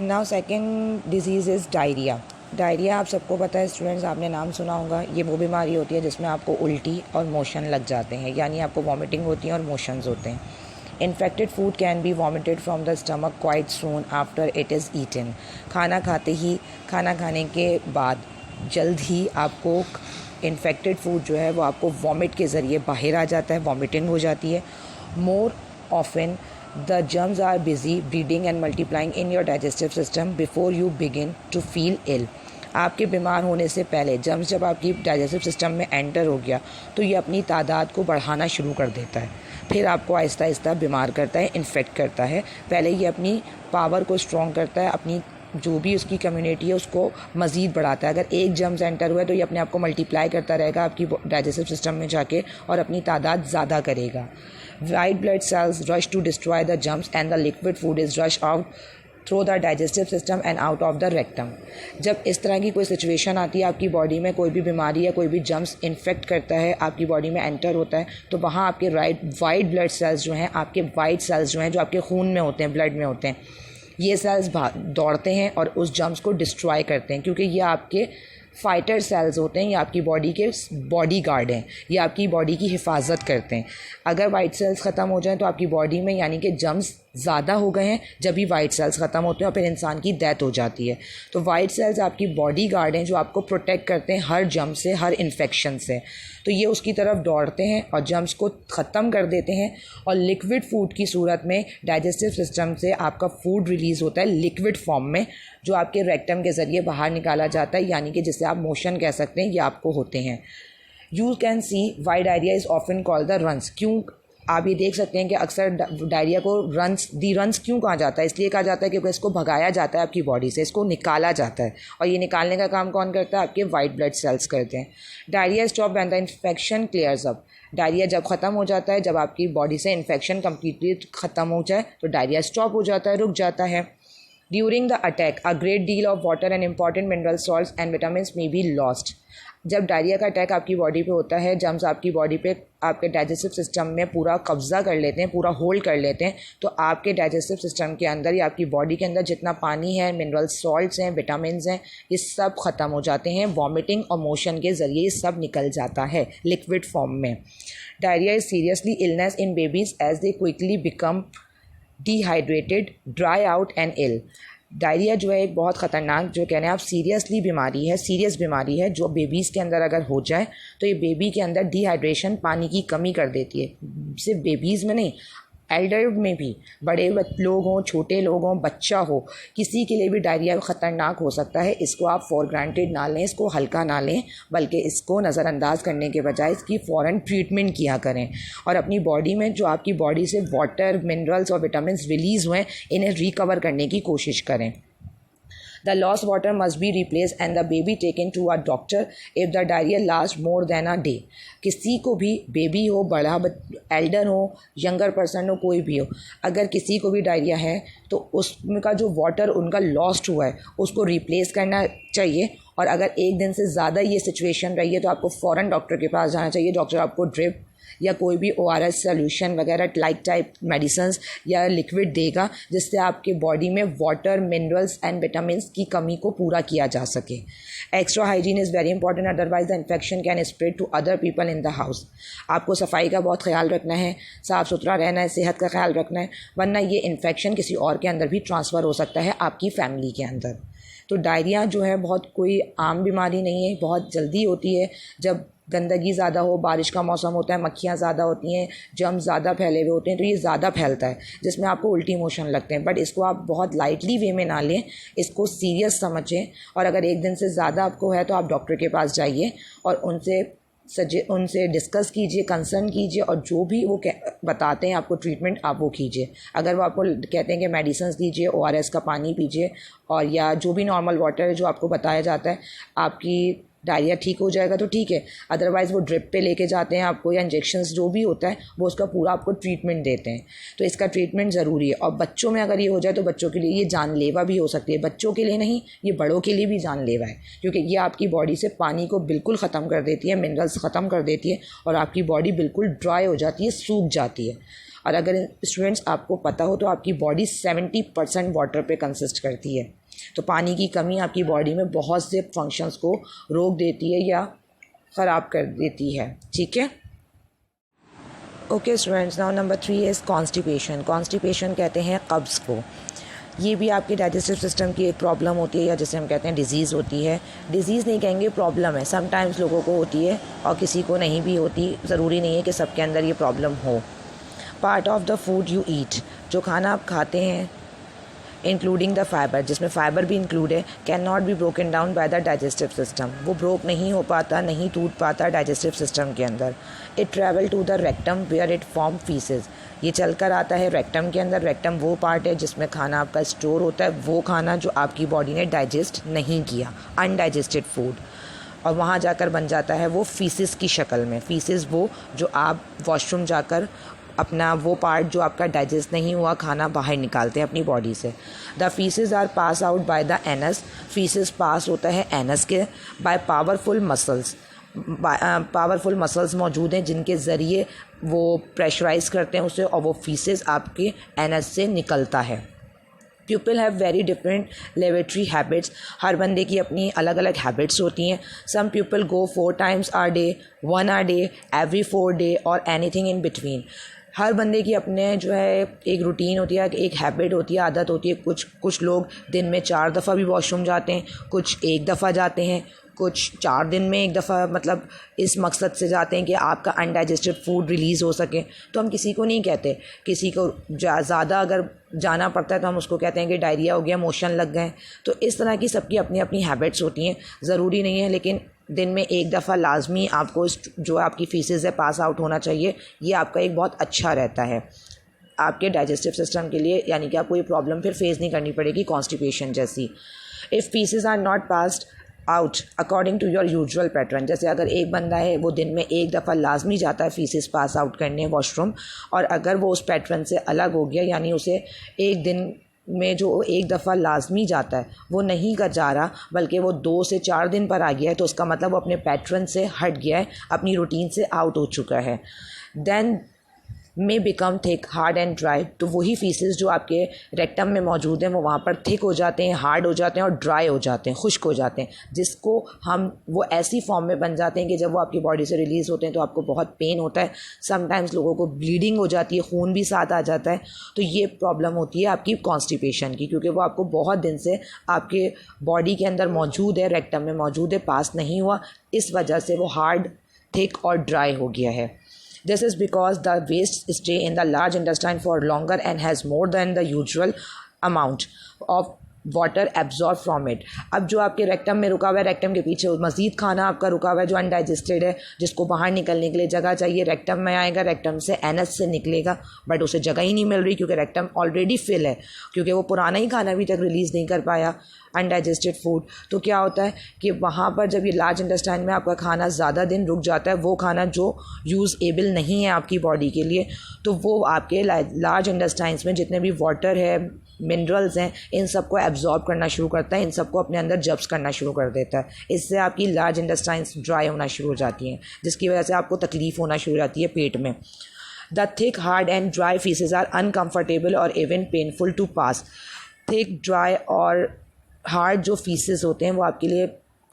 Now second disease is diarrhoea. Diarrhoea आप सबको पता है स्टूडेंट्स, आपने नाम सुना होगा। ये वो बीमारी होती है जिसमें आपको उल्टी और मोशन लग जाते हैं, यानी आपको वॉमिटिंग होती है और मोशंस होते हैं। Infected food can be vomited from the stomach quite soon after it is eaten. खाना खाने के बाद जल्द ही आपको इन्फेक्टेड फूड जो है वो आपको वॉमिट के ज़रिए बाहर आ जाता है, वॉमिटिंग हो जाती है। More often the germs are busy breeding and multiplying in your digestive system before you begin to feel ill। आपके बीमार होने से पहले जर्म्स जब आपकी डाइजेस्टिव सिस्टम में एंटर हो गया तो ये अपनी तादाद को बढ़ाना शुरू कर देता है, फिर आपको आहिस्ता आहिस्ता बीमार करता है, इन्फेक्ट करता है। पहले ये अपनी पावर को स्ट्रॉन्ग करता है, अपनी जो भी उसकी कम्युनिटी है उसको मज़ीद बढ़ाता है। अगर एक जर्म्स एंटर हुआ है तो ये अपने आप को मल्टीप्लाई करता रहेगा आपकी डाइजेस्टिव सिस्टम में जाके और अपनी तादाद ज़्यादा करेगा। White blood cells rush to destroy the germs and the liquid food is rush out through the digestive system and out of the rectum. जब इस तरह की कोई सिचुएशन आती है, आपकी बॉडी में कोई भी बीमारी या कोई भी जर्म्स इन्फेक्ट करता है, आपकी बॉडी में एंटर होता है, तो वहाँ आपके वाइट ब्लड सेल्स जो हैं, आपके वाइट सेल्स जो हैं जो आपके खून में होते हैं, ब्लड में होते हैं, ये सेल्स दौड़ते हैं और उस जर्म्स को डिस्ट्रॉय करते हैं, क्योंकि ये आपके फाइटर सेल्स होते हैं, ये आपकी बॉडी के बॉडी गार्ड हैं, ये आपकी बॉडी की हिफाजत करते हैं। अगर वाइट सेल्स ख़त्म हो जाएं तो आपकी बॉडी में यानी कि जर्म्स ज़्यादा हो गए हैं, जब भी वाइट सेल्स ख़त्म होते हैं और फिर इंसान की डेथ हो जाती है। तो वाइट सेल्स आपकी बॉडी गार्ड हैं जो आपको प्रोटेक्ट करते हैं हर जर्म से, हर इन्फेक्शन से। तो ये उसकी तरफ दौड़ते हैं और जर्म्स को ख़त्म कर देते हैं और लिक्विड फूड की सूरत में डाइजेस्टिव सिस्टम से आपका फूड रिलीज़ होता है लिक्विड फॉर्म में, जो आपके रेक्टम के ज़रिए बाहर निकाला जाता है, यानी कि जिसे आप मोशन कह सकते हैं, ये आपको होते हैं। You can see why diarrhoea is often called the runs. क्यों आप ये देख सकते हैं कि अक्सर डायरिया को रंस क्यों कहा जाता है? इसलिए कहा जाता है क्योंकि इसको भगाया जाता है आपकी बॉडी से, इसको निकाला जाता है, और ये निकालने का काम कौन करता है? आपके वाइट ब्लड सेल्स करते हैं। Diarrhoea stop when the infection clears up. Diarrhoea जब ख़त्म हो जाता है, जब आपकी बॉडी से इन्फेक्शन कम्प्लीटली ख़त्म हो जाए तो डायरिया स्टॉप हो जाता है, रुक जाता है। During the attack a great deal of water and important mineral salts and vitamins may be lost. जब डायरिया का अटैक आपकी बॉडी पे होता है, जर्म्स आपकी बॉडी पे आपके डाइजेस्टिव सिस्टम में पूरा कब्जा कर लेते हैं, पूरा होल्ड कर लेते हैं, तो आपके डाइजेस्टिव सिस्टम के अंदर या आपकी बॉडी के अंदर जितना पानी है, मिनरल सॉल्ट्स हैं, विटामिन्स हैं, ये सब ख़त्म हो जाते हैं। वॉमिटिंग और मोशन के ज़रिए ये सब निकल जाता है लिक्विड फॉर्म में। Diarrhoea is seriously illness in babies as they quickly become dehydrated, dry out and ill. Diarrhoea जो है एक बहुत ख़तरनाक, जो कहने आप सीरियस बीमारी है जो बेबीज़ के अंदर अगर हो जाए तो ये बेबी के अंदर डिहाइड्रेशन, पानी की कमी कर देती है। सिर्फ बेबीज़ में नहीं, एल्डर में भी, बड़े लोग हों, छोटे लोग हों, बच्चा हो, किसी के लिए भी डायरिया ख़तरनाक हो सकता है। इसको आप फॉर ग्रांटेड ना लें, इसको हल्का ना लें, बल्कि इसको नज़रअंदाज करने के बजाय इसकी फ़ौरन ट्रीटमेंट किया करें और अपनी बॉडी में जो आपकी बॉडी से वाटर, मिनरल्स और विटामिन्स रिलीज़ हुए इन्हें रिकवर करने की कोशिश करें। The lost water must be replaced and the baby taken to a doctor if the diarrhea lasts more than a day। किसी को भी, बेबी हो, बड़ा एल्डर हो, यंगर पर्सन हो, कोई भी हो, अगर किसी को भी डायरिया है तो उसका जो वाटर उनका लॉस्ट हुआ है उसको रिप्लेस करना चाहिए। और अगर एक दिन से ज़्यादा ये सिचुएशन रही है तो आपको फ़ौरन डॉक्टर के पास जाना चाहिए। डॉक्टर आपको ड्रिप या कोई भी ORS सोल्यूशन वगैरह टाइप मेडिसिन्स या लिक्विड देगा, जिससे आपके बॉडी में वाटर, मिनरल्स एंड विटामिन्स की कमी को पूरा किया जा सके। Extra hygiene is very important, otherwise the infection can spread to other people in the house. आपको सफाई का बहुत ख्याल रखना है, साफ़ सुथरा रहना है, सेहत का ख्याल रखना है, वरना ये इन्फेक्शन किसी और के अंदर भी ट्रांसफ़र हो सकता है, आपकी फैमिली के अंदर। तो डायरिया जो है बहुत कोई आम बीमारी नहीं है, बहुत जल्दी होती है। जब गंदगी ज़्यादा हो, बारिश का मौसम होता है, मक्खियाँ ज़्यादा होती हैं, जर्म्स ज़्यादा फैले हुए होते हैं, तो ये ज़्यादा फैलता है, जिसमें आपको उल्टी मोशन लगते हैं। बट इसको आप बहुत लाइटली वे में ना लें, इसको सीरियस समझें, और अगर एक दिन से ज़्यादा आपको है तो आप डॉक्टर के पास जाइए और उनसे डिस्कस कीजिए, कंसर्न कीजिए, और जो भी वो बताते हैं आपको ट्रीटमेंट, आप वो कीजिए। अगर वो आपको कहते हैं कि मेडिसिन दीजिए, ORS का पानी पीजिए, और या जो भी नॉर्मल वाटर है जो आपको बताया जाता है, आपकी डायरिया ठीक हो जाएगा तो ठीक है, अदरवाइज़ वो ड्रिप पे लेके जाते हैं आपको, या इंजेक्शंस जो भी होता है वो उसका पूरा आपको ट्रीटमेंट देते हैं। तो इसका ट्रीटमेंट ज़रूरी है। और बच्चों में अगर ये हो जाए तो बच्चों के लिए ये जानलेवा भी हो सकती है। बच्चों के लिए नहीं, ये बड़ों के लिए भी जानलेवा है, क्योंकि ये आपकी बॉडी से पानी को बिल्कुल ख़त्म कर देती है, मिनरल्स ख़त्म कर देती है, और आपकी बॉडी बिल्कुल ड्राई हो जाती है, सूख जाती है। और अगर स्टूडेंट्स आपको पता हो तो आपकी बॉडी 70% वाटर पे कंसिस्ट करती है। तो पानी की कमी आपकी बॉडी में बहुत से फंक्शंस को रोक देती है या ख़राब कर देती है। ठीक है, okay students, now number 3 is constipation. Constipation कहते हैं कब्ज़ को। ये भी आपके डाइजेस्टिव सिस्टम की एक प्रॉब्लम होती है या जिसे हम कहते हैं डिजीज़ होती है। डिजीज़ नहीं कहेंगे, प्रॉब्लम है। समटाइम्स लोगों को होती है और किसी को नहीं भी होती। ज़रूरी नहीं है कि सबके अंदर ये प्रॉब्लम हो। Part of the food you eat, जो खाना आप खाते हैं इंक्लूडिंग द फाइबर, जिसमें फाइबर भी इंक्लूड है, can not be broken down by the digestive system. वो ब्रोक नहीं हो पाता, नहीं टूट पाता डाइजेस्टिव सिस्टम के अंदर। It travel to the rectum where it form feces. ये चल कर आता है रेक्टम के अंदर। रेक्टम वो पार्ट है जिसमें खाना आपका स्टोर होता है, वो खाना जो आपकी बॉडी ने डाइजेस्ट नहीं किया, अनडाइजेस्टेड फूड, और वहाँ जाकर बन जाता है वो फीसिस की शक्ल में। फीसिस वो जो आप वॉशरूम जाकर अपना वो पार्ट जो आपका डाइजेस्ट नहीं हुआ खाना बाहर निकालते हैं अपनी बॉडी से। The faeces are pass out by the anus. Faeces pass होता है एनस के by powerful muscles. Powerful muscles मौजूद हैं जिनके ज़रिए वो प्रेशराइज करते हैं उसे, और वो फीसेस आपके एनस से निकलता है। People have very different lavatory habits. हर बंदे की अपनी अलग अलग हैबिट्स होती हैं। Some people go 4 times a day, 1 a day, every 4 day और एनीथिंग इन बिटवीन। हर बंदे की अपने जो है एक रूटीन होती है, एक हैबिट होती है, आदत होती है। कुछ लोग दिन में 4 दफ़ा भी वॉशरूम जाते हैं, कुछ 1 दफ़ा जाते हैं, कुछ 4 दिन में 1 दफ़ा, मतलब इस मकसद से जाते हैं कि आपका अनडाइजेस्टेड फूड रिलीज़ हो सके। तो हम किसी को नहीं कहते, किसी को ज़्यादा अगर जाना पड़ता है तो हम उसको कहते हैं कि डायरिया हो गया, मोशन लग गए। तो इस तरह की सबकी अपनी अपनी हैबिट्स होती हैं, ज़रूरी नहीं है, लेकिन दिन में 1 दफ़ा लाजमी आपको जो आपकी फीसेस है पास आउट होना चाहिए। ये आपका एक बहुत अच्छा रहता है आपके डाइजेस्टिव सिस्टम के लिए, यानी कि आपको ये प्रॉब्लम फिर फेस नहीं करनी पड़ेगी कॉन्स्टिपेशन जैसी। If feces are not passed out according to your usual pattern, जैसे अगर एक बंदा है वो दिन में 1 दफ़ा लाजमी जाता है फीसेस पास आउट करने वॉशरूम, और अगर वो उस पैटर्न से अलग हो गया, यानी उसे एक दिन में जो 1 दफ़ा लाजमी जाता है वो नहीं कर जा रहा, बल्कि वो 2 से 4 दिन पर आ गया है, तो उसका मतलब वो अपने पैटर्न से हट गया है, अपनी रूटीन से आउट हो चुका है। Then may become thick, hard and dry. तो वही फीसेस जो आपके रेक्टम में मौजूद हैं वो वहाँ पर थिक हो जाते हैं, हार्ड हो जाते हैं और ड्राई हो जाते हैं, खुश्क हो जाते हैं, जिसको हम वो ऐसी फॉर्म में बन जाते हैं कि जब वो आपकी बॉडी से रिलीज़ होते हैं तो आपको बहुत पेन होता है। समटाइम्स लोगों को ब्लीडिंग हो जाती है, खून भी साथ आ जाता है। तो ये प्रॉब्लम होती है आपकी कॉन्स्टिपेशन की, क्योंकि वो आपको बहुत दिन से आपके बॉडी के अंदर मौजूद है, रेक्टम में मौजूद है, पास नहीं हुआ, इस वजह से वो हार्ड, थिक और ड्राई हो गया है। This is because the waste stay in the large intestine for longer and has more than the usual amount of water absorb from it. अब जो आपके रेक्टम में रुका हुआ है, रेक्टम के पीछे मज़ीद खाना आपका रुका हुआ है जो अनडाइजेस्टेड है, जिसको बाहर निकलने के लिए जगह चाहिए, रेक्टम में आएगा, रेक्टम से एनस से निकलेगा, बट उसे जगह ही नहीं मिल रही क्योंकि रेक्टम ऑलरेडी फिल है, क्योंकि वो पुराना ही खाना अभी तक रिलीज़ नहीं कर पाया, अनडाइजेस्टेड फूड। तो क्या होता है कि वहाँ पर जब ये लार्ज इंटेस्टाइन में आपका खाना ज़्यादा दिन रुक जाता है, वो खाना जो यूज़ एबल नहीं है आपकी बॉडी के लिए, तो वो आपके लार्ज इंटेस्टाइन्स में जितने भी वाटर है, मिनरल्स हैं, इन सबको एब्जॉर्ब करना शुरू करता है, इन सबको अपने अंदर जब्स करना शुरू कर देता है। इससे आपकी लार्ज इंटेस्टाइन्स ड्राई होना शुरू हो जाती हैं, जिसकी वजह से आपको तकलीफ़ होना शुरू हो जाती है पेट में। The thick, hard and dry faeces are uncomfortable और even painful to pass. Thick, dry और हार्ड जो फीसेस होते हैं वो आपके लिए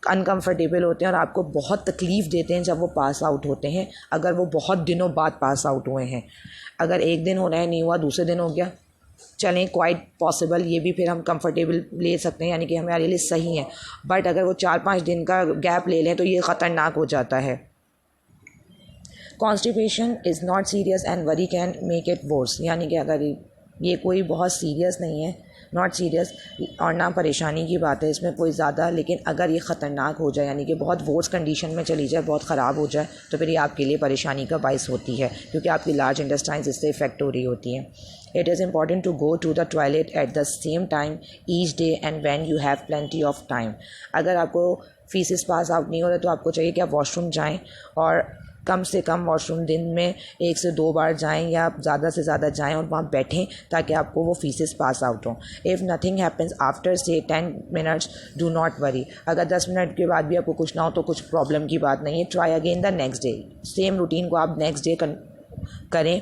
अनकम्फर्टेबल होते हैं और आपको बहुत तकलीफ़ देते हैं जब वो पास आउट होते हैं, अगर वो बहुत दिनों बाद पास आउट हुए हैं। अगर 1 दिन होना है, नहीं हुआ, दूसरे दिन हो गया, चलें, क्वाइट पॉसिबल, ये भी फिर हम कंफर्टेबल ले सकते हैं, यानी कि हमारे लिए सही है। बट अगर वो 4-5 दिन का गैप ले लें तो ये ख़तरनाक हो जाता है। Constipation is not serious and worry can make it worse, यानी कि अगर ये कोई बहुत सीरियस नहीं है, नॉट सीरियस और ना परेशानी की बात है इसमें कोई ज़्यादा, लेकिन अगर ये ख़तरनाक हो जाए, यानी कि बहुत वर्स कंडीशन में चली जाए, बहुत ख़राब हो जाए, तो फिर ये आपके लिए परेशानी का बाइस होती है, क्योंकि आपकी लार्ज इंटेस्टाइन्स इससे इफ़ेक्ट हो रही होती हैं। It is important to go to the toilet at the same time each day and when you have plenty of time. अगर आपको फीसेस पास आउट नहीं हो रहा तो आपको चाहिए कि आप वॉशरूम जाएं, और कम से कम वॉशरूम दिन में 1 से 2 बार जाएं या ज़्यादा से ज़्यादा जाएं और वहाँ बैठें ताकि आपको वो फीसेस पास आउट हों। इफ़ नथिंग हैपन्स आफ्टर से 10 मिनट्स डू नॉट वरी। अगर 10 मिनट के बाद भी आपको कुछ ना हो तो कुछ प्रॉब्लम की बात नहीं है। Try again the next day. Same routine को आप नेक्स्ट डे करें,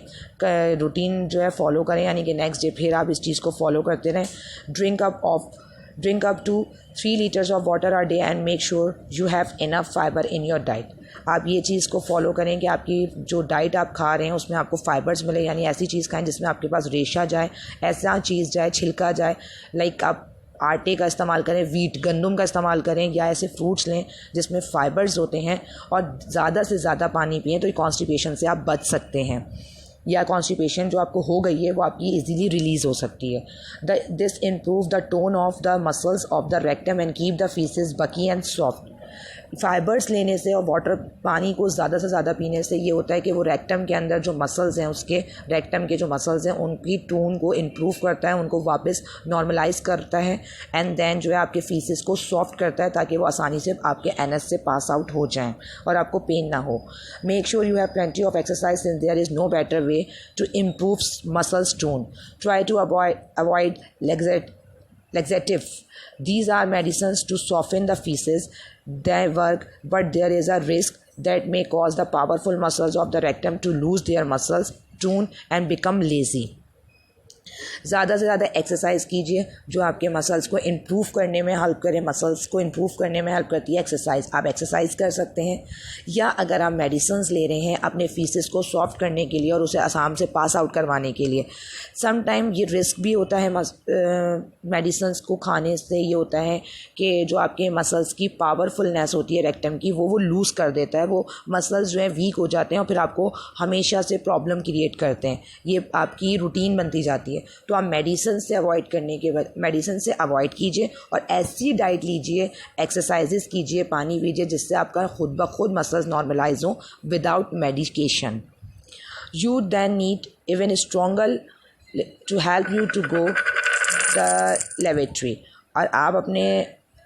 रूटीन जो है फॉलो करें, यानी कि नेक्स्ट डे फिर आप इस चीज़ को फॉलो करते रहें। Drink up to 3 litres of water a day and make sure you have enough fibre in your diet. आप ये चीज़ को फॉलो करें कि आपकी जो डाइट आप खा रहे हैं उसमें आपको फाइबर्स मिले, यानी ऐसी चीज़ खाएं जिसमें आपके पास रेशा जाए, ऐसा चीज़ जाए, छिलका जाए। लाइक आप आटे का इस्तेमाल करें, वीट गंदम का इस्तेमाल करें, या ऐसे फ्रूट्स लें जिसमें फ़ाइबर्स होते हैं, और ज़्यादा से ज़्यादा पानी पिएं, तो कॉन्स्टिपेशन से आप बच सकते हैं, या कॉन्स्टिपेशन जो आपको हो गई है वो आपकी इजीली रिलीज़ हो सकती है। This improve the tone of the muscles of the rectum and keep the faeces बकी एंड सॉफ्ट। फाइबर्स लेने से और वाटर पानी को ज़्यादा से ज़्यादा पीने से ये होता है कि वो रेक्टम के अंदर जो मसल्स हैं, उसके रेक्टम के जो मसल्स हैं उनकी टोन को इम्प्रूव करता है, उनको वापस नॉर्मलाइज करता है, एंड देन जो है आपके फीसेस को सॉफ्ट करता है ताकि वो आसानी से आपके एनएस से पास आउट हो जाएं और आपको पेन ना हो। Make sure you have plenty of exercise since there is no better way to improve muscles tone. Try to avoid laxative. These are medicines to soften the feces. They work, but there is a risk that may cause the powerful muscles of the rectum to lose their muscles tone and become lazy. ज़्यादा से ज़्यादा exercise कीजिए जो आपके muscles को improve करने में help करे। मसल्स को इम्प्रूव करने में हेल्प करती है एक्सरसाइज। आप एक्सरसाइज कर सकते हैं, या अगर आप मेडिसिन्स ले रहे हैं अपने फीसेस को सॉफ्ट करने के लिए और उसे आसाम से पास आउट करवाने के लिए, सम टाइम ये रिस्क भी होता है मेडिसिन्स को खाने से। ये होता है कि जो आपके मसल्स की पावरफुलनेस होती है रेक्टम की, वो लूज़ कर देता है, वो मसल्स जो हैं वीक हो जाते हैं और फिर आपको हमेशा से प्रॉब्लम क्रिएट करते हैं। ये आपकी रूटीन बनती जाती है। तो आप मेडिसिन से अवॉइड कीजिए और ऐसी डाइट लीजिए, एक्सरसाइजेस कीजिए, पानी पीजिए, जिससे आपका खुद ब खुद मसल्स नॉर्मलाइज हो without medication. You then need even stronger to help you to go the laboratory. और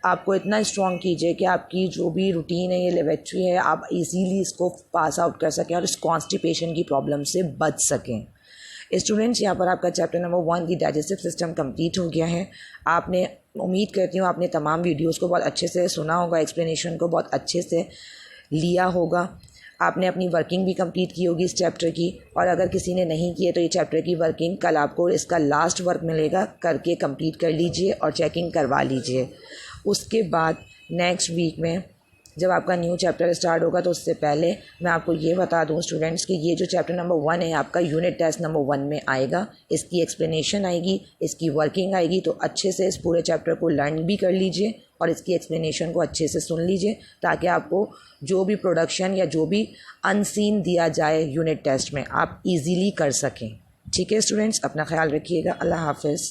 आपको इतना स्ट्रॉन्ग कीजिए कि आपकी जो भी रूटीन है, ये लेबोरेटरी है, आप इजीली इसको पास आउट कर सकें और इस कॉन्स्टिपेशन की प्रॉब्लम से बच सकें। स्टूडेंट्स, यहाँ पर आपका चैप्टर नंबर 1 की डाइजेस्टिव सिस्टम कंप्लीट हो गया है। आपने, उम्मीद करती हूँ आपने तमाम वीडियोस को बहुत अच्छे से सुना होगा, एक्सप्लेनेशन को बहुत अच्छे से लिया होगा। आपने अपनी वर्किंग भी कंप्लीट की होगी इस चैप्टर की, और अगर किसी ने नहीं की है तो ये चैप्टर की वर्किंग कल आपको इसका लास्ट वर्क मिलेगा, करके कंप्लीट कर लीजिए और चेकिंग करवा लीजिए। उसके बाद नेक्स्ट वीक में जब आपका न्यू चैप्टर स्टार्ट होगा तो उससे पहले मैं आपको ये बता दूं स्टूडेंट्स कि ये जो चैप्टर नंबर 1 है आपका यूनिट टेस्ट नंबर 1 में आएगा। इसकी एक्सप्लेनेशन आएगी, इसकी वर्किंग आएगी, तो अच्छे से इस पूरे चैप्टर को लर्न भी कर लीजिए और इसकी एक्सप्लेनेशन को अच्छे से सुन लीजिए, ताकि आपको जो भी प्रोडक्शन या जो भी अनसीन दिया जाए यूनिट टेस्ट में आप ईज़िली कर सकें। ठीक है स्टूडेंट्स, अपना ख्याल रखिएगा। अल्लाह हाफ़िज़।